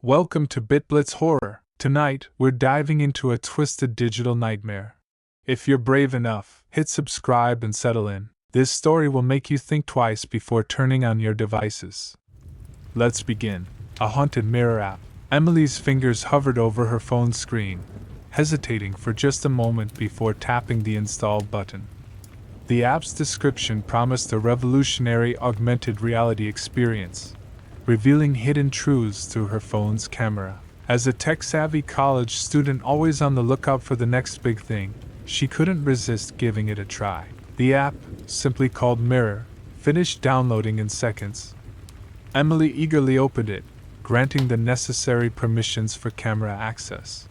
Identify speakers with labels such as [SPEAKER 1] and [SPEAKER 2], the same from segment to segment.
[SPEAKER 1] Welcome to BitBlitz Horror. Tonight, we're diving into a twisted digital nightmare. If you're brave enough, hit subscribe and settle in. This story will make you think twice before turning on your devices. Let's begin. A haunted mirror app. Emily's fingers hovered over her phone's screen, hesitating for just a moment before tapping the install button. The app's description promised a revolutionary augmented reality experience, revealing hidden truths through her phone's camera. As a tech-savvy college student always on the lookout for the next big thing, she couldn't resist giving it a try. The app, simply called Mirror, finished downloading in seconds. Emily eagerly opened it, granting the necessary permissions for camera access.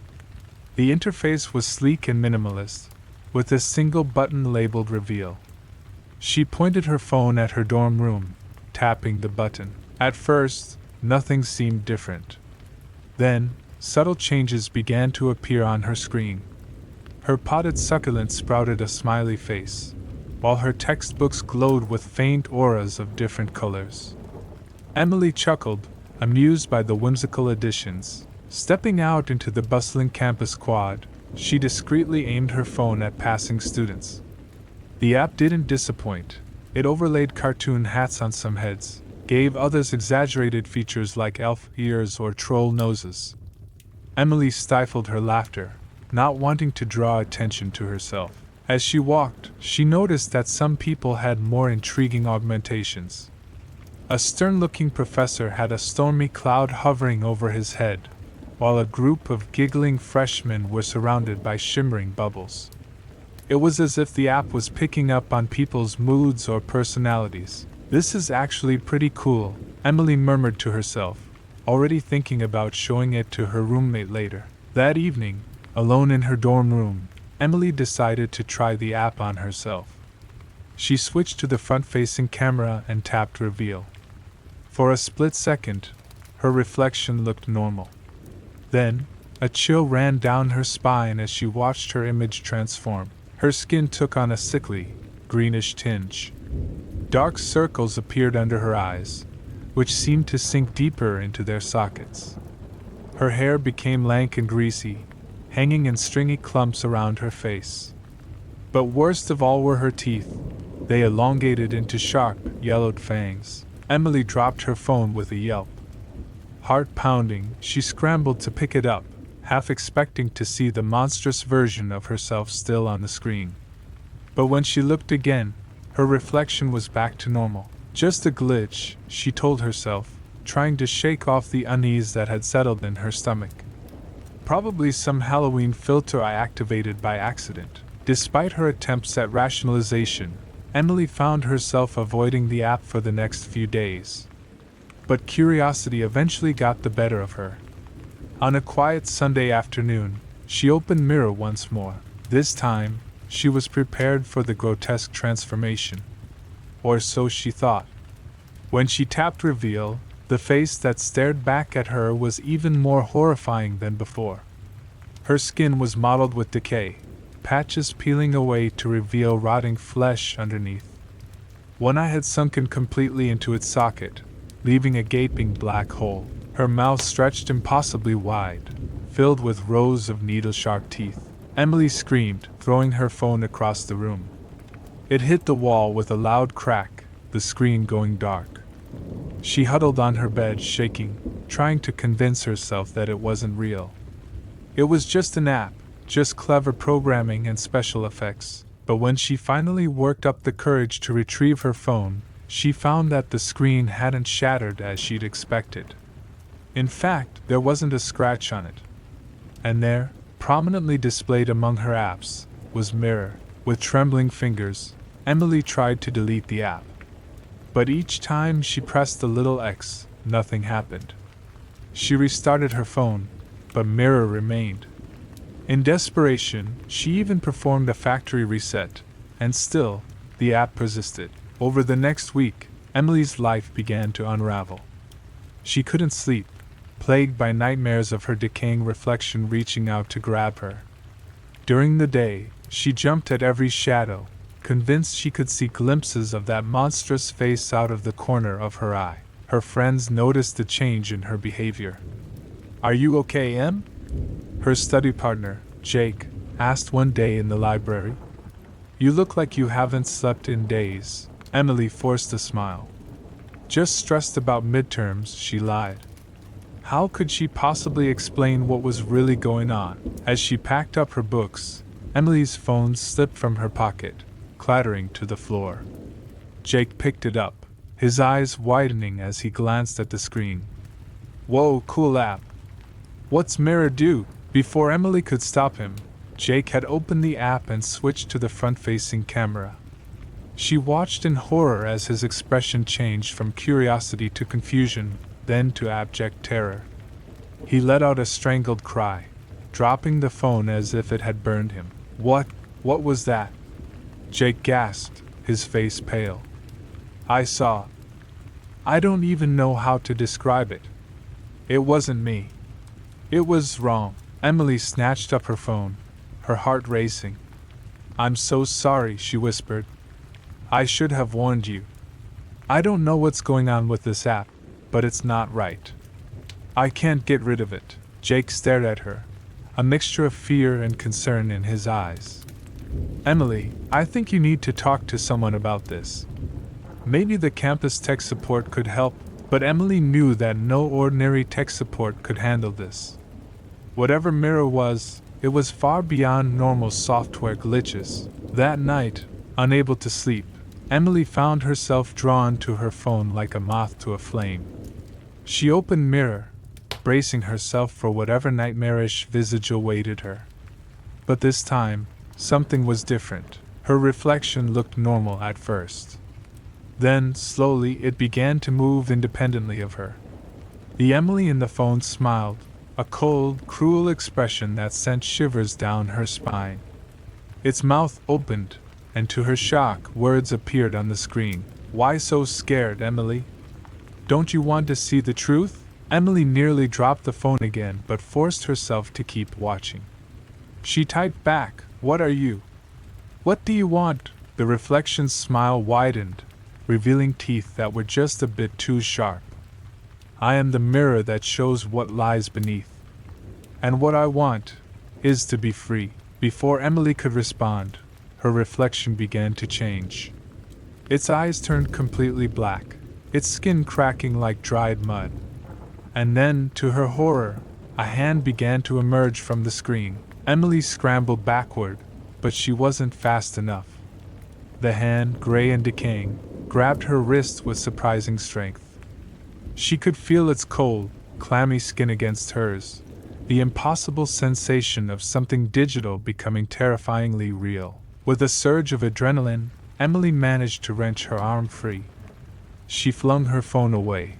[SPEAKER 1] The interface was sleek and minimalist, with a single button labeled Reveal. She pointed her phone at her dorm room, tapping the button. At first, nothing seemed different. Then, subtle changes began to appear on her screen. Her potted succulent sprouted a smiley face, while her textbooks glowed with faint auras of different colors. Emily chuckled, amused by the whimsical additions. Stepping out into the bustling campus quad, she discreetly aimed her phone at passing students. The app didn't disappoint. It overlaid cartoon hats on some heads, gave others exaggerated features like elf ears or troll noses. Emily stifled her laughter, not wanting to draw attention to herself. As she walked, she noticed that some people had more intriguing augmentations. A stern-looking professor had a stormy cloud hovering over his head, while a group of giggling freshmen were surrounded by shimmering bubbles. It was as if the app was picking up on people's moods or personalities. "This is actually pretty cool," Emily murmured to herself, already thinking about showing it to her roommate later. That evening, alone in her dorm room, Emily decided to try the app on herself. She switched to the front-facing camera and tapped Reveal. For a split second, her reflection looked normal. Then, a chill ran down her spine as she watched her image transform. Her skin took on a sickly, greenish tinge. Dark circles appeared under her eyes, which seemed to sink deeper into their sockets. Her hair became lank and greasy, hanging in stringy clumps around her face. But worst of all were her teeth. They elongated into sharp, yellowed fangs. Emily dropped her phone with a yelp. Heart pounding, she scrambled to pick it up, half expecting to see the monstrous version of herself still on the screen. But when she looked again, her reflection was back to normal. Just a glitch, she told herself, trying to shake off the unease that had settled in her stomach. Probably some Halloween filter I activated by accident. Despite her attempts at rationalization, Emily found herself avoiding the app for the next few days. But curiosity eventually got the better of her. On a quiet Sunday afternoon, she opened Mirror once more. This time, she was prepared for the grotesque transformation. Or so she thought. When she tapped Reveal, the face that stared back at her was even more horrifying than before. Her skin was mottled with decay, patches peeling away to reveal rotting flesh underneath. One eye had sunken completely into its socket, leaving a gaping black hole. Her mouth stretched impossibly wide, filled with rows of needle-sharp teeth. Emily screamed, throwing her phone across the room. It hit the wall with a loud crack, the screen going dark. She huddled on her bed, shaking, trying to convince herself that it wasn't real. It was just an app, just clever programming and special effects. But when she finally worked up the courage to retrieve her phone, she found that the screen hadn't shattered as she'd expected. In fact, there wasn't a scratch on it. And there, prominently displayed among her apps, was Mirror. With trembling fingers, Emily tried to delete the app. But each time she pressed the little X, nothing happened. She restarted her phone, but Mirror remained. In desperation, she even performed a factory reset, and still, the app persisted. Over the next week, Emily's life began to unravel. She couldn't sleep, plagued by nightmares of her decaying reflection reaching out to grab her. During the day, she jumped at every shadow, convinced she could see glimpses of that monstrous face out of the corner of her eye. Her friends noticed the change in her behavior. Are you okay, Em? Her study partner, Jake, asked one day in the library. You look like you haven't slept in days. Emily forced a smile. Just stressed about midterms, she lied. How could she possibly explain what was really going on? As she packed up her books, Emily's phone slipped from her pocket, clattering to the floor. Jake picked it up, his eyes widening as he glanced at the screen. Whoa, cool app. What's Mirror do? Before Emily could stop him, Jake had opened the app and switched to the front-facing camera. She watched in horror as his expression changed from curiosity to confusion, then to abject terror. He let out a strangled cry, dropping the phone as if it had burned him. What was that? Jake gasped, his face pale. I don't even know how to describe it. It wasn't me. It was wrong. Emily snatched up her phone, her heart racing. I'm so sorry, she whispered. I should have warned you. I don't know what's going on with this app, but it's not right. I can't get rid of it. Jake stared at her, a mixture of fear and concern in his eyes. Emily, I think you need to talk to someone about this. Maybe the campus tech support could help, but Emily knew that no ordinary tech support could handle this. Whatever Mirror was, it was far beyond normal software glitches. That night, unable to sleep, Emily found herself drawn to her phone like a moth to a flame. She opened Mirror, bracing herself for whatever nightmarish visage awaited her. But this time, something was different. Her reflection looked normal at first. Then, slowly, it began to move independently of her. The Emily in the phone smiled, a cold, cruel expression that sent shivers down her spine. Its mouth opened, and to her shock, words appeared on the screen. Why so scared, Emily? Don't you want to see the truth? Emily nearly dropped the phone again but forced herself to keep watching. She typed back, What are you? What do you want? The reflection's smile widened, revealing teeth that were just a bit too sharp. I am the mirror that shows what lies beneath. And what I want is to be free. Before Emily could respond, her reflection began to change. Its eyes turned completely black, its skin cracking like dried mud. And then, to her horror, a hand began to emerge from the screen. Emily scrambled backward, but she wasn't fast enough. The hand, gray and decaying, grabbed her wrist with surprising strength. She could feel its cold, clammy skin against hers, the impossible sensation of something digital becoming terrifyingly real. With a surge of adrenaline, Emily managed to wrench her arm free. She flung her phone away,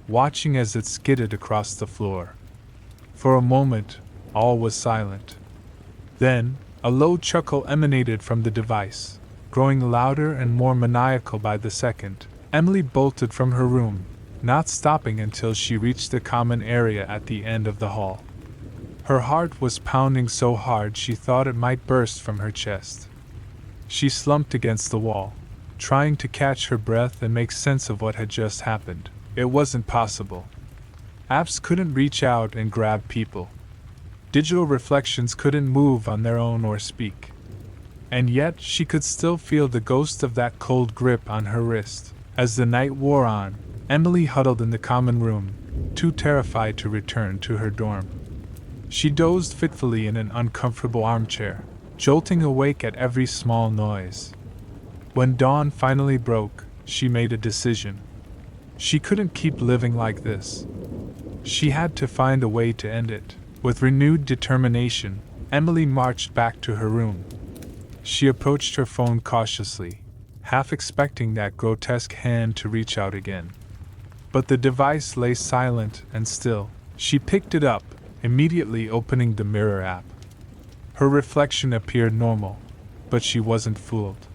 [SPEAKER 1] watching as it skidded across the floor. For a moment, all was silent. Then, a low chuckle emanated from the device, growing louder and more maniacal by the second. Emily bolted from her room, not stopping until she reached the common area at the end of the hall. Her heart was pounding so hard she thought it might burst from her chest. She slumped against the wall, trying to catch her breath and make sense of what had just happened. It wasn't possible. Apps couldn't reach out and grab people. Digital reflections couldn't move on their own or speak. And yet she could still feel the ghost of that cold grip on her wrist. As the night wore on, Emily huddled in the common room, too terrified to return to her dorm. She dozed fitfully in an uncomfortable armchair, jolting awake at every small noise. When dawn finally broke, she made a decision. She couldn't keep living like this. She had to find a way to end it. With renewed determination, Emily marched back to her room. She approached her phone cautiously, half expecting that grotesque hand to reach out again. But the device lay silent and still. She picked it up, immediately opening the Mirror app. Her reflection appeared normal, but she wasn't fooled.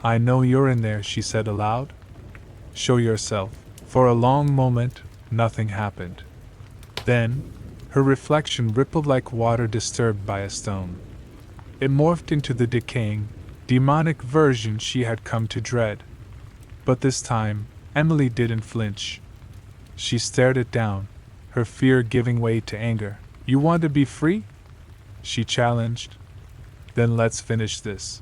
[SPEAKER 1] I know you're in there, she said aloud. Show yourself. For a long moment, nothing happened. Then, her reflection rippled like water disturbed by a stone. It morphed into the decaying, demonic version she had come to dread. But this time, Emily didn't flinch. She stared it down, her fear giving way to anger. "You want to be free?" she challenged. "Then let's finish this.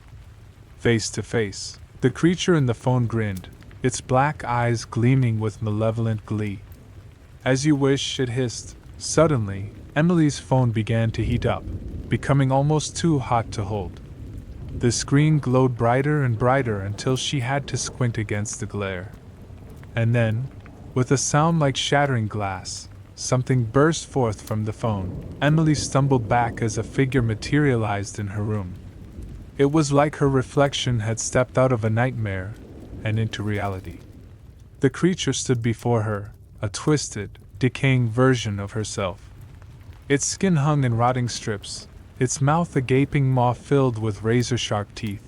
[SPEAKER 1] Face to face." The creature in the phone grinned, its black eyes gleaming with malevolent glee. "As you wish," it hissed. Suddenly, Emily's phone began to heat up, becoming almost too hot to hold. The screen glowed brighter and brighter until she had to squint against the glare. And then, with a sound like shattering glass, something burst forth from the phone. Emily stumbled back as a figure materialized in her room. It was like her reflection had stepped out of a nightmare and into reality. The creature stood before her, a twisted, decaying version of herself. Its skin hung in rotting strips, its mouth a gaping maw filled with razor-sharp teeth.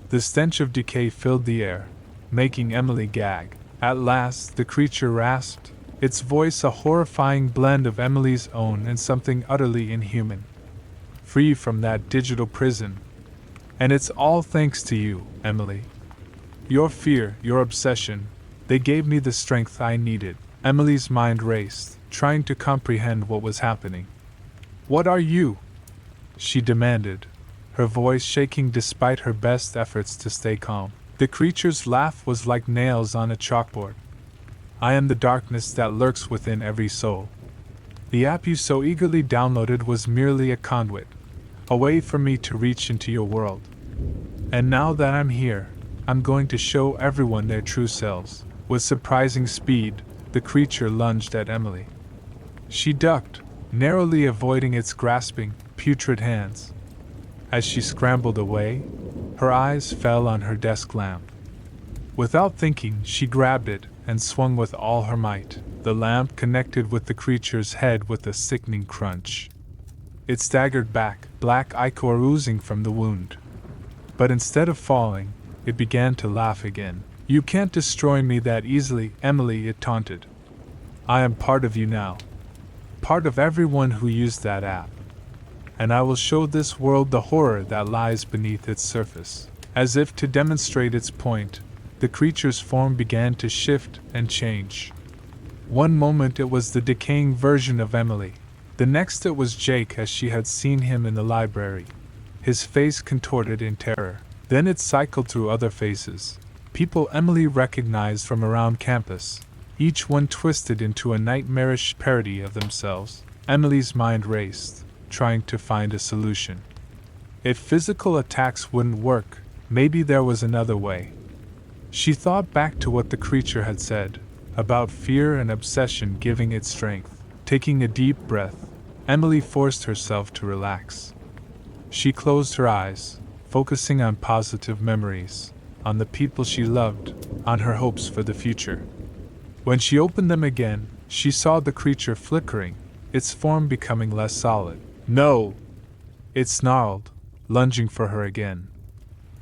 [SPEAKER 1] The stench of decay filled the air, making Emily gag. At last, the creature rasped, its voice a horrifying blend of Emily's own and something utterly inhuman. "Free from that digital prison. And it's all thanks to you, Emily. Your fear, your obsession, they gave me the strength I needed." Emily's mind raced, trying to comprehend what was happening. "What are you?" she demanded, her voice shaking despite her best efforts to stay calm. The creature's laugh was like nails on a chalkboard. "I am the darkness that lurks within every soul. The app you so eagerly downloaded was merely a conduit, a way for me to reach into your world. And now that I'm here, I'm going to show everyone their true selves." With surprising speed, the creature lunged at Emily. She ducked, narrowly avoiding its grasping, putrid hands. As she scrambled away, her eyes fell on her desk lamp. Without thinking, she grabbed it and swung with all her might. The lamp connected with the creature's head with a sickening crunch. It staggered back, black ichor oozing from the wound. But instead of falling, it began to laugh again. "You can't destroy me that easily, Emily," it taunted. "I am part of you now. Part of everyone who used that app. And I will show this world the horror that lies beneath its surface." As if to demonstrate its point, the creature's form began to shift and change. One moment it was the decaying version of Emily. The next it was Jake as she had seen him in the library, his face contorted in terror. Then it cycled through other faces, people Emily recognized from around campus, each one twisted into a nightmarish parody of themselves. Emily's mind raced, trying to find a solution. If physical attacks wouldn't work, maybe there was another way. She thought back to what the creature had said, about fear and obsession giving it strength. Taking a deep breath, Emily forced herself to relax. She closed her eyes, focusing on positive memories, on the people she loved, on her hopes for the future. When she opened them again, she saw the creature flickering, its form becoming less solid. "No!" it snarled, lunging for her again.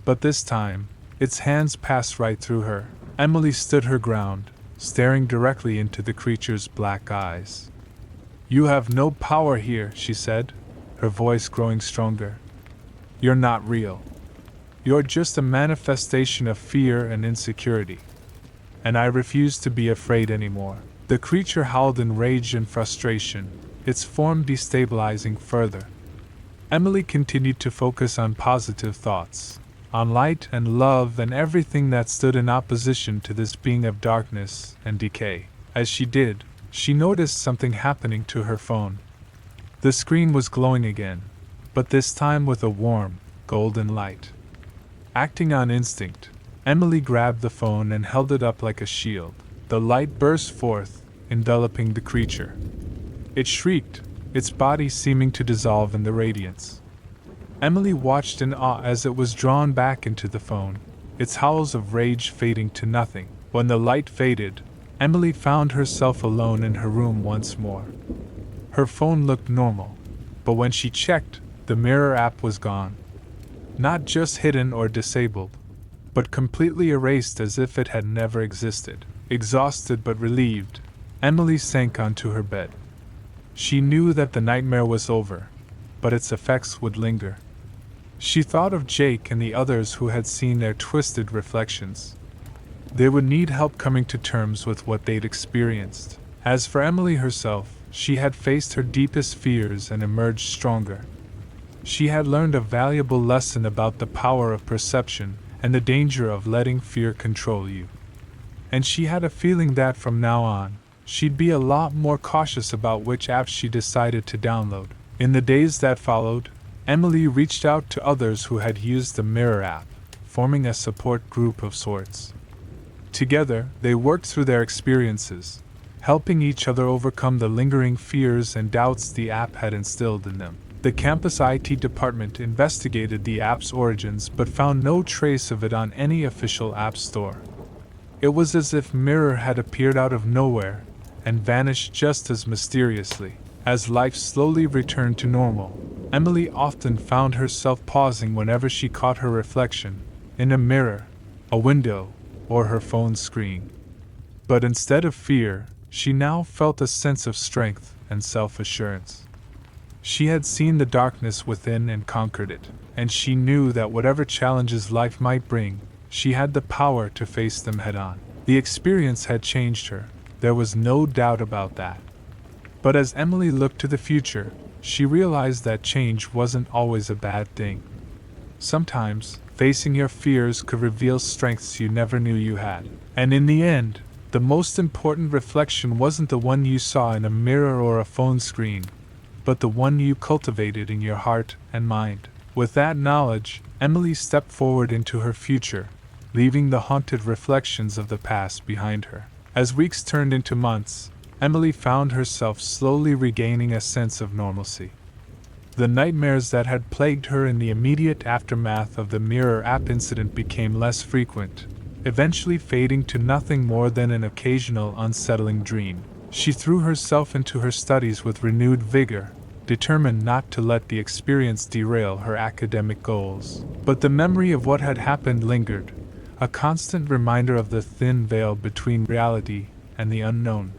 [SPEAKER 1] But this time, its hands passed right through her. Emily stood her ground, staring directly into the creature's black eyes. "You have no power here," she said, her voice growing stronger. "You're not real. You're just a manifestation of fear and insecurity. And I refuse to be afraid anymore." The creature howled in rage and frustration, its form destabilizing further. Emily continued to focus on positive thoughts, on light and love and everything that stood in opposition to this being of darkness and decay. As she did, she noticed something happening to her phone. The screen was glowing again, but this time with a warm, golden light. Acting on instinct, Emily grabbed the phone and held it up like a shield. The light burst forth, enveloping the creature. It shrieked, its body seeming to dissolve in the radiance. Emily watched in awe as it was drawn back into the phone, its howls of rage fading to nothing. When the light faded, Emily found herself alone in her room once more. Her phone looked normal, but when she checked, the mirror app was gone. Not just hidden or disabled, but completely erased as if it had never existed. Exhausted but relieved, Emily sank onto her bed. She knew that the nightmare was over, but its effects would linger. She thought of Jake and the others who had seen their twisted reflections. They would need help coming to terms with what they'd experienced. As for Emily herself, she had faced her deepest fears and emerged stronger. She had learned a valuable lesson about the power of perception and the danger of letting fear control you. And she had a feeling that from now on, she'd be a lot more cautious about which apps she decided to download. In the days that followed, Emily reached out to others who had used the Mirror app, forming a support group of sorts. Together, they worked through their experiences, helping each other overcome the lingering fears and doubts the app had instilled in them. The campus IT department investigated the app's origins but found no trace of it on any official app store. It was as if Mirror had appeared out of nowhere and vanished just as mysteriously. As life slowly returned to normal, Emily often found herself pausing whenever she caught her reflection in a mirror, a window, or her phone's screen. But instead of fear, she now felt a sense of strength and self-assurance. She had seen the darkness within and conquered it, and she knew that whatever challenges life might bring, she had the power to face them head-on. The experience had changed her, there was no doubt about that. But as Emily looked to the future, she realized that change wasn't always a bad thing. Sometimes, facing your fears could reveal strengths you never knew you had. And in the end, the most important reflection wasn't the one you saw in a mirror or a phone screen, but the one you cultivated in your heart and mind. With that knowledge, Emily stepped forward into her future, leaving the haunted reflections of the past behind her. As weeks turned into months, Emily found herself slowly regaining a sense of normalcy. The nightmares that had plagued her in the immediate aftermath of the Mirror app incident became less frequent, eventually fading to nothing more than an occasional unsettling dream. She threw herself into her studies with renewed vigor, determined not to let the experience derail her academic goals. But the memory of what had happened lingered, a constant reminder of the thin veil between reality and the unknown.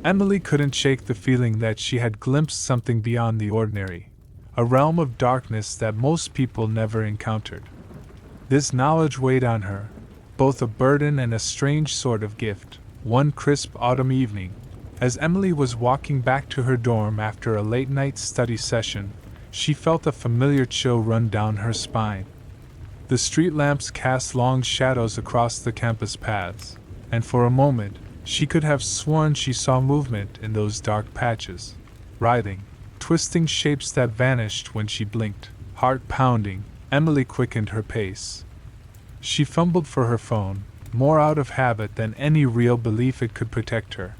[SPEAKER 1] Emily couldn't shake the feeling that she had glimpsed something beyond the ordinary, a realm of darkness that most people never encountered. This knowledge weighed on her, both a burden and a strange sort of gift. One crisp autumn evening, as Emily was walking back to her dorm after a late-night study session, she felt a familiar chill run down her spine. The street lamps cast long shadows across the campus paths, and for a moment, she could have sworn she saw movement in those dark patches. Writhing, twisting shapes that vanished when she blinked. Heart pounding, Emily quickened her pace. She fumbled for her phone, more out of habit than any real belief it could protect her.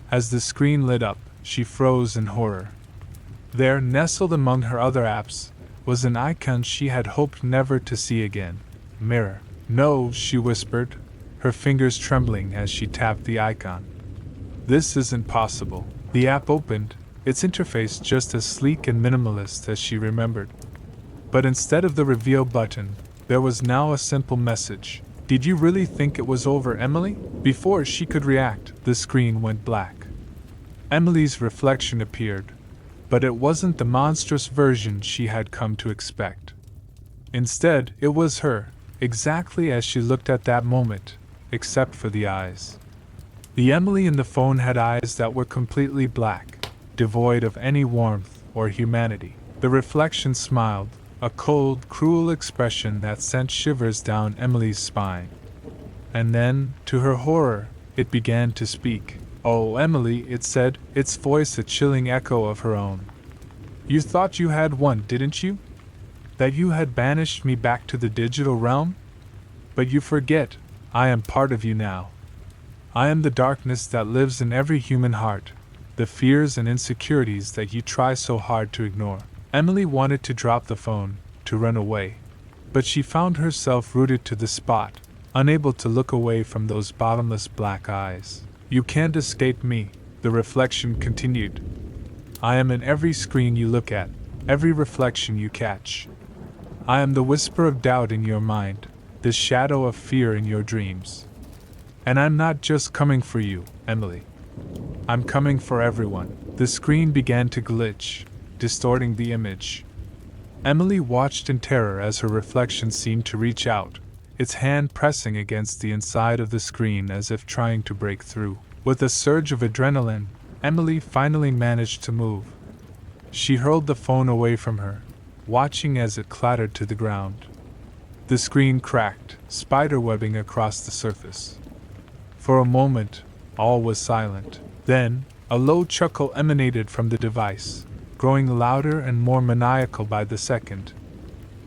[SPEAKER 1] As the screen lit up, she froze in horror. There, nestled among her other apps, was an icon she had hoped never to see again. Mirror. No, she whispered, her fingers trembling as she tapped the icon. This isn't possible. The app opened, its interface just as sleek and minimalist as she remembered. But instead of the reveal button, there was now a simple message. Did you really think it was over, Emily? Before she could react, the screen went black. Emily's reflection appeared, but it wasn't the monstrous version she had come to expect. Instead, it was her, exactly as she looked at that moment, except for the eyes. The Emily in the phone had eyes that were completely black, devoid of any warmth or humanity. The reflection smiled, a cold, cruel expression that sent shivers down Emily's spine. And then, to her horror, it began to speak. "Oh, Emily," it said, its voice a chilling echo of her own. "You thought you had won, didn't you? That you had banished me back to the digital realm? But you forget, I am part of you now. I am the darkness that lives in every human heart, the fears and insecurities that you try so hard to ignore." Emily wanted to drop the phone, to run away. But she found herself rooted to the spot, unable to look away from those bottomless black eyes. "You can't escape me," the reflection continued. "I am in every screen you look at, every reflection you catch. I am the whisper of doubt in your mind, the shadow of fear in your dreams. And I'm not just coming for you, Emily. I'm coming for everyone." The screen began to glitch, distorting the image. Emily watched in terror as her reflection seemed to reach out, its hand pressing against the inside of the screen as if trying to break through. With a surge of adrenaline, Emily finally managed to move. She hurled the phone away from her, watching as it clattered to the ground. The screen cracked, spiderwebbing across the surface. For a moment, all was silent. Then, a low chuckle emanated from the device, growing louder and more maniacal by the second.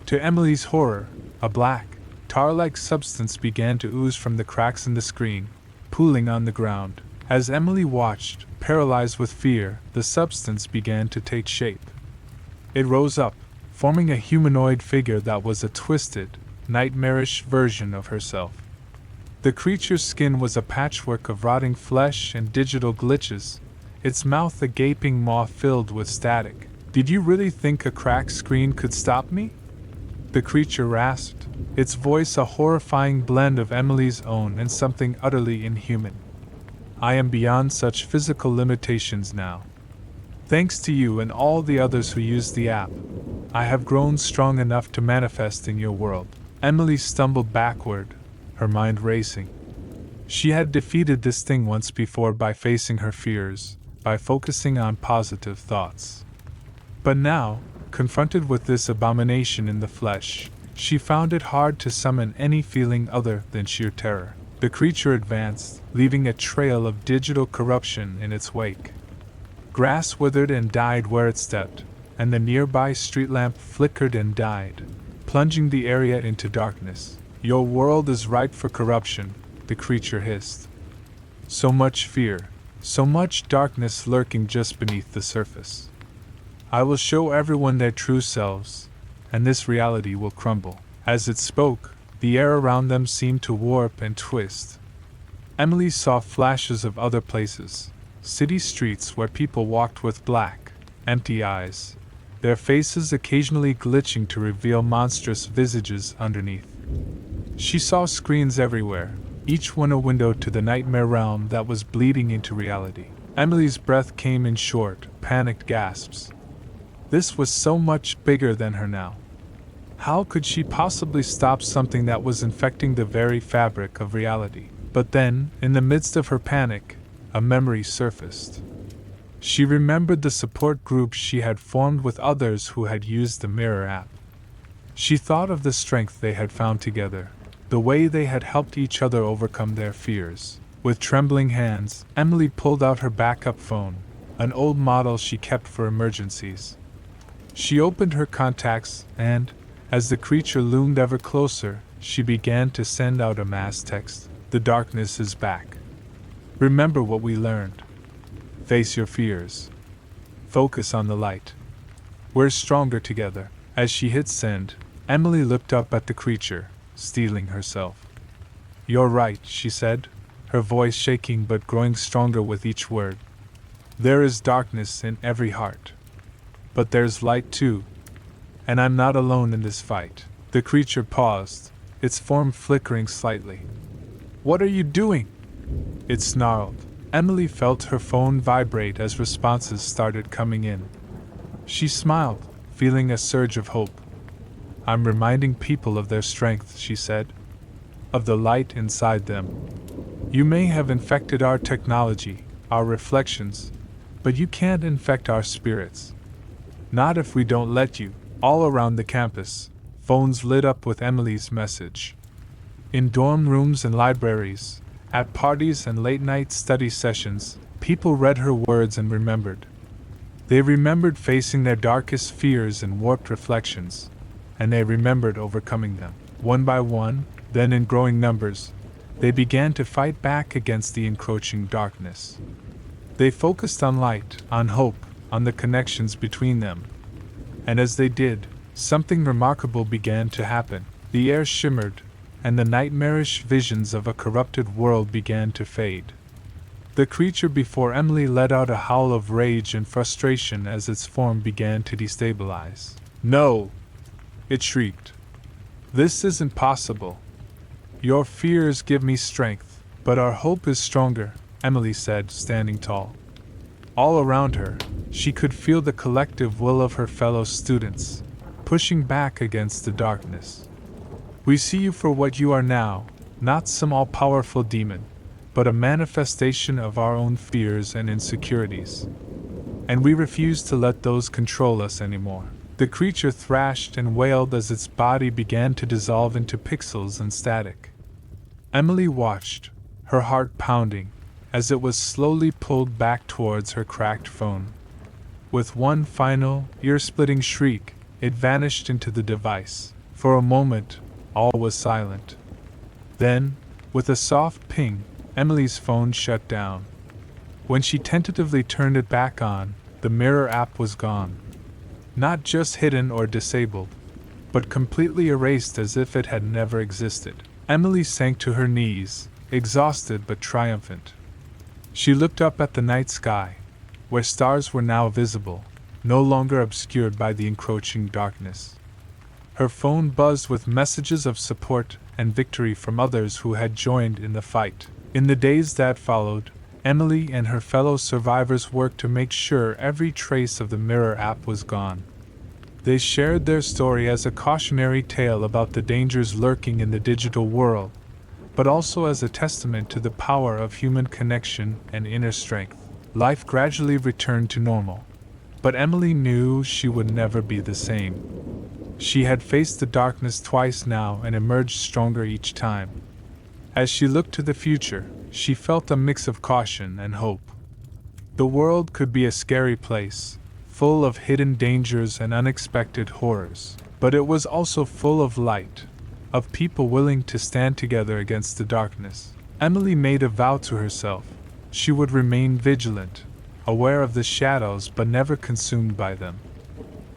[SPEAKER 1] To Emily's horror, a black, tar-like substance began to ooze from the cracks in the screen, pooling on the ground. As Emily watched, paralyzed with fear, the substance began to take shape. It rose up, forming a humanoid figure that was a twisted, nightmarish version of herself. The creature's skin was a patchwork of rotting flesh and digital glitches, its mouth a gaping maw filled with static. "Did you really think a cracked screen could stop me?" the creature rasped, its voice a horrifying blend of Emily's own and something utterly inhuman. "I am beyond such physical limitations now. Thanks to you and all the others who use the app, I have grown strong enough to manifest in your world." Emily stumbled backward, her mind racing. She had defeated this thing once before by facing her fears, by focusing on positive thoughts. But now, confronted with this abomination in the flesh, she found it hard to summon any feeling other than sheer terror. The creature advanced, leaving a trail of digital corruption in its wake. Grass withered and died where it stepped, and the nearby street lamp flickered and died, plunging the area into darkness. "Your world is ripe for corruption," the creature hissed. "So much fear, so much darkness lurking just beneath the surface. I will show everyone their true selves, and this reality will crumble." As it spoke, the air around them seemed to warp and twist. Emily saw flashes of other places, city streets where people walked with black, empty eyes, their faces occasionally glitching to reveal monstrous visages underneath. She saw screens everywhere, each one a window to the nightmare realm that was bleeding into reality. Emily's breath came in short, panicked gasps. This was so much bigger than her now. How could she possibly stop something that was infecting the very fabric of reality? But then, in the midst of her panic, a memory surfaced. She remembered the support groups she had formed with others who had used the Mirror app. She thought of the strength they had found together, the way they had helped each other overcome their fears. With trembling hands, Emily pulled out her backup phone, an old model she kept for emergencies. She opened her contacts and, as the creature loomed ever closer, she began to send out a mass text. "The darkness is back. Remember what we learned. Face your fears. Focus on the light. We're stronger together." As she hit send, Emily looked up at the creature, steeling herself. "You're right," she said, her voice shaking but growing stronger with each word. "There is darkness in every heart. But there's light too. And I'm not alone in this fight." The creature paused, its form flickering slightly. "What are you doing?" it snarled. Emily felt her phone vibrate as responses started coming in. She smiled, feeling a surge of hope. "I'm reminding people of their strength," she said, "of the light inside them. You may have infected our technology, our reflections, but you can't infect our spirits. Not if we don't let you." All around the campus, phones lit up with Emily's message. In dorm rooms and libraries, at parties and late-night study sessions, people read her words and remembered. They remembered facing their darkest fears and warped reflections, and they remembered overcoming them. One by one, then in growing numbers, they began to fight back against the encroaching darkness. They focused on light, on hope, on the connections between them. And as they did, something remarkable began to happen. The air shimmered, and the nightmarish visions of a corrupted world began to fade. The creature before Emily let out a howl of rage and frustration as its form began to destabilize. "No!" it shrieked. "This isn't possible. Your fears give me strength, but our hope is stronger," Emily said, standing tall. All around her, she could feel the collective will of her fellow students, pushing back against the darkness. "We see you for what you are now, not some all-powerful demon, but a manifestation of our own fears and insecurities. And we refuse to let those control us anymore. The creature thrashed and wailed as its body began to dissolve into pixels and static. Emily watched, her heart pounding, as it was slowly pulled back towards her cracked phone. With one final, ear-splitting shriek, it vanished into the device. For a moment, all was silent. Then, with a soft ping, Emily's phone shut down. When she tentatively turned it back on, the mirror app was gone. Not just hidden or disabled, but completely erased as if it had never existed. Emily sank to her knees, exhausted but triumphant. She looked up at the night sky, where stars were now visible, no longer obscured by the encroaching darkness. Her phone buzzed with messages of support and victory from others who had joined in the fight. In the days that followed, Emily and her fellow survivors worked to make sure every trace of the mirror app was gone. They shared their story as a cautionary tale about the dangers lurking in the digital world, but also as a testament to the power of human connection and inner strength. Life gradually returned to normal, but Emily knew she would never be the same. She had faced the darkness twice now and emerged stronger each time. As she looked to the future, she felt a mix of caution and hope. The world could be a scary place, full of hidden dangers and unexpected horrors, but it was also full of light, of people willing to stand together against the darkness. Emily made a vow to herself. She would remain vigilant, aware of the shadows but never consumed by them.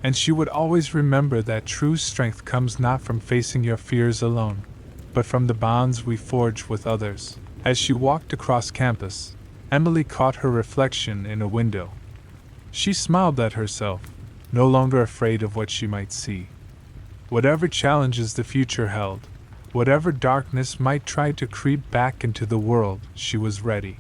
[SPEAKER 1] And she would always remember that true strength comes not from facing your fears alone, but from the bonds we forge with others. As she walked across campus, Emily caught her reflection in a window. She smiled at herself, no longer afraid of what she might see. Whatever challenges the future held, whatever darkness might try to creep back into the world, she was ready.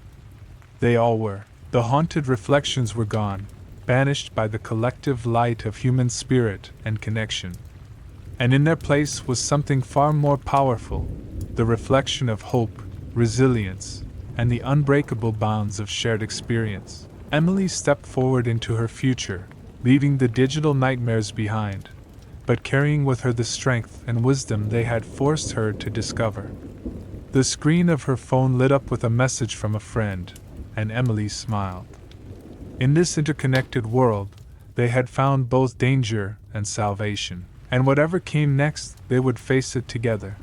[SPEAKER 1] They all were. The haunted reflections were gone, banished by the collective light of human spirit and connection. And in their place was something far more powerful, the reflection of hope, resilience, and the unbreakable bonds of shared experience. Emily stepped forward into her future, leaving the digital nightmares behind, but carrying with her the strength and wisdom they had forced her to discover. The screen of her phone lit up with a message from a friend, and Emily smiled. In this interconnected world, they had found both danger and salvation, and whatever came next, they would face it together.